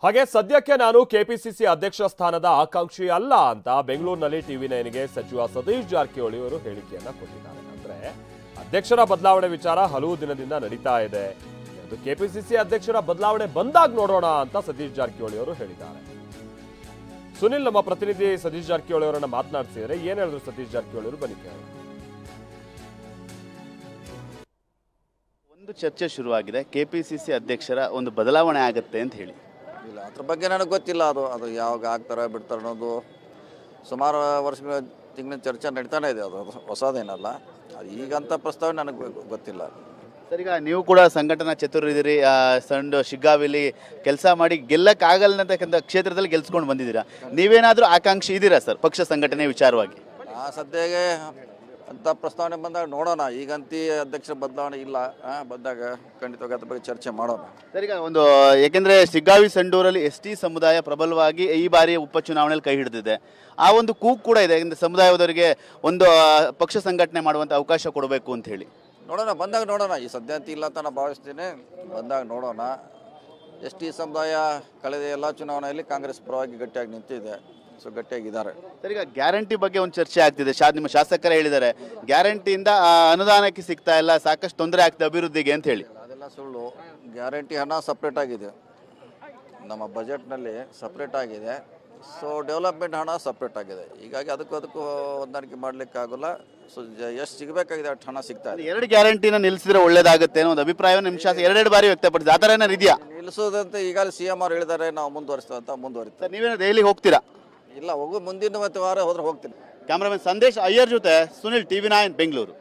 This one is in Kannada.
ಹಾಗೆ ಸದ್ಯಕ್ಕೆ ನಾನು ಕೆಪಿಸಿಸಿ ಅಧ್ಯಕ್ಷ ಸ್ಥಾನದ ಆಕಾಂಕ್ಷಿ ಅಲ್ಲ ಅಂತ ಬೆಂಗಳೂರಿನಲ್ಲಿ ಟಿವಿ9ಗೆ ಸಚಿವ ಸತೀಶ್ ಜಾರಕಿಹೊಳಿ ಅವರು ಹೇಳಿಕೆಯನ್ನ ಕೊಟ್ಟಿದ್ದಾರೆ. ಅಂದ್ರೆ ಅಧ್ಯಕ್ಷರ ಬದಲಾವಣೆ ವಿಚಾರ ಹಲವು ದಿನದಿಂದ ನಡೀತಾ ಇದೆ. ಅದು ಕೆಪಿಸಿಸಿ ಅಧ್ಯಕ್ಷರ ಬದಲಾವಣೆ ಬಂದಾಗ ನೋಡೋಣ ಅಂತ ಸತೀಶ್ ಜಾರಕಿಹೊಳಿ ಅವರು ಹೇಳಿದ್ದಾರೆ. ಸುನಿಲ್ ನಮ್ಮ ಪ್ರತಿನಿಧಿ ಸತೀಶ್ ಜಾರಕಿಹೊಳಿ ಅವರನ್ನ ಮಾತನಾಡಿಸಿದರೆ ಏನ್ ಹೇಳಿದ್ರು ಸತೀಶ್ ಜಾರಕಿಹೊಳಿ ಅವರು ಬನ್ನಿ ಕೇಳೋಣ. ಒಂದು ಚರ್ಚೆ ಶುರುವಾಗಿದೆ, ಕೆಪಿಸಿಸಿ ಅಧ್ಯಕ್ಷರ ಒಂದು ಬದಲಾವಣೆ ಆಗುತ್ತೆ ಅಂತ ಹೇಳಿ. ಇಲ್ಲ, ಅದ್ರ ಬಗ್ಗೆ ನನಗೆ ಗೊತ್ತಿಲ್ಲ. ಅದು ಯಾವಾಗ ಆಗ್ತಾರೆ ಬಿಡ್ತಾರೆ ಅನ್ನೋದು ಸುಮಾರು ವರ್ಷಗಳ ತಿಂಗಳಿನ ಚರ್ಚೆ ನಡೀತಾನೆ ಇದೆ. ಅದು ಹೊಸದೇನಲ್ಲ. ಅದು ಈಗಂತ ಪ್ರಸ್ತಾವ ನನಗೆ ಗೊತ್ತಿಲ್ಲ. ಸರ್, ಈಗ ನೀವು ಕೂಡ ಸಂಘಟನಾ ಚತುರರಿದ್ದೀರಿ. ಸಣ್ಣ ಶಿಗ್ಗಾವಿಲಿ ಕೆಲಸ ಮಾಡಿ ಗೆಲ್ಲಕ್ಕಾಗಲ್ಲಂತಕ್ಕಂಥ ಕ್ಷೇತ್ರದಲ್ಲಿ ಗೆಲ್ಸ್ಕೊಂಡು ಬಂದಿದ್ದೀರಾ. ನೀವೇನಾದರೂ ಆಕಾಂಕ್ಷಿ ಇದ್ದೀರಾ ಸರ್ ಪಕ್ಷ ಸಂಘಟನೆ ವಿಚಾರವಾಗಿ? ಸದ್ಯಗೆ ಅಂಥ ಪ್ರಸ್ತಾವನೆ ಬಂದಾಗ ನೋಡೋಣ. ಈಗಂತೂ ಅಧ್ಯಕ್ಷರ ಬದಲಾವಣೆ ಇಲ್ಲ. ಬಂದಾಗ ಖಂಡಿತವಾಗಿ ಅದ್ರ ಬಗ್ಗೆ ಚರ್ಚೆ ಮಾಡೋಣ. ಸರ್, ಈಗ ಒಂದು ಏಕೆಂದರೆ ಶಿಗ್ಗಾವಿ ಸಂಡೂರಲ್ಲಿ ST ಸಮುದಾಯ ಪ್ರಬಲವಾಗಿ ಈ ಬಾರಿ ಉಪಚುನಾವಣೆಯಲ್ಲಿ ಕೈ ಹಿಡಿದಿದೆ. ಆ ಒಂದು ಕೂಗು ಕೂಡ ಇದೆ, ಯಾಕಂದರೆ ಸಮುದಾಯದವರಿಗೆ ಒಂದು ಪಕ್ಷ ಸಂಘಟನೆ ಮಾಡುವಂಥ ಅವಕಾಶ ಕೊಡಬೇಕು ಅಂತ ಹೇಳಿ. ನೋಡೋಣ, ಬಂದಾಗ ನೋಡೋಣ. ಈ ಸದ್ಯ ಅಂತ ಇಲ್ಲ ಅಂತ ನಾನು ಭಾವಿಸ್ತೀನಿ. ಬಂದಾಗ ನೋಡೋಣ. ST ಸಮುದಾಯ ಕಳೆದ ಎಲ್ಲ ಚುನಾವಣೆಯಲ್ಲಿ ಕಾಂಗ್ರೆಸ್ ಪರವಾಗಿ ಗಟ್ಟಿಯಾಗಿ ನಿಂತಿದೆ. ಸೊ ಗಟ್ಟಿಯಾಗಿದ್ದಾರೆ. ಸರ್, ಈಗ ಗ್ಯಾರಂಟಿ ಬಗ್ಗೆ ಒಂದು ಚರ್ಚೆ ಆಗ್ತಿದೆ. ನಿಮ್ಮ ಶಾಸಕರೇ ಹೇಳಿದ್ದಾರೆ ಗ್ಯಾರಂಟಿಯಿಂದ ಅನುದಾನಕ್ಕೆ ಸಿಗ್ತಾ ಇಲ್ಲ, ಸಾಕಷ್ಟು ತೊಂದರೆ ಆಗ್ತದೆ ಅಭಿವೃದ್ಧಿಗೆ ಅಂತ ಹೇಳಿ. ಅದೆಲ್ಲ ಸುಳ್ಳು. ಗ್ಯಾರಂಟಿ ಹಣ ಸಪ್ರೇಟ್ ಆಗಿದೆ, ನಮ್ಮ ಬಜೆಟ್ನಲ್ಲಿ ಸಪ್ರೇಟ್ ಆಗಿದೆ. ಸೊ ಡೆವಲಪ್ಮೆಂಟ್ ಹಣ ಸಪ್ರೇಟ್ ಆಗಿದೆ. ಹೀಗಾಗಿ ಅದಕ್ಕೂ ಹೊಂದಾಣಿಕೆ ಮಾಡಲಿಕ್ಕಾಗಲ್ಲ. ಸೊ ಎಷ್ಟು ಸಿಗಬೇಕಾಗಿದೆ ಅಷ್ಟು ಹಣ ಸಿಗ್ತಾ ಇದೆ. ಎರಡು ಗ್ಯಾರಂಟಿನ ನಿಲ್ಲಿಸಿದ್ರೆ ಒಳ್ಳೇದಾಗುತ್ತೆ ಅನ್ನೋ ಒಂದು ಅಭಿಪ್ರಾಯವನ್ನು ನಿಮ್ಮ ಶಾಸಕ ಎರಡೆರಡು ಬಾರಿ ವ್ಯಕ್ತಪಡಿಸಿದೆ. ಆ ಥರ ಏನಾರು ಇದೆಯಾ? ನಿಲ್ಲಿಸೋದಂತ ಈಗಾಗಲೇ CM ಅವ್ರು ಹೇಳಿದ್ದಾರೆ, ನಾವು ಮುಂದುವರಿಸ್ತೇವೆ ಅಂತ. ಮುಂದುವರಿತಾರೆ. ನೀವೇನೋ ದೆಹಲಿಗೆ ಹೋಗ್ತೀರಾ? ಇಲ್ಲ, ಮುಂದಿನ ವಾರ ಹೋದ್ರೆ ಹೋಗ್ತೀನಿ. ಕ್ಯಾಮ್ರಾಮನ್ ಸಂದೇಶ್ ಅಯ್ಯರ್ ಜೊತೆ ಸುನಿಲ್, ಟಿವಿ9 ಬೆಂಗಳೂರು.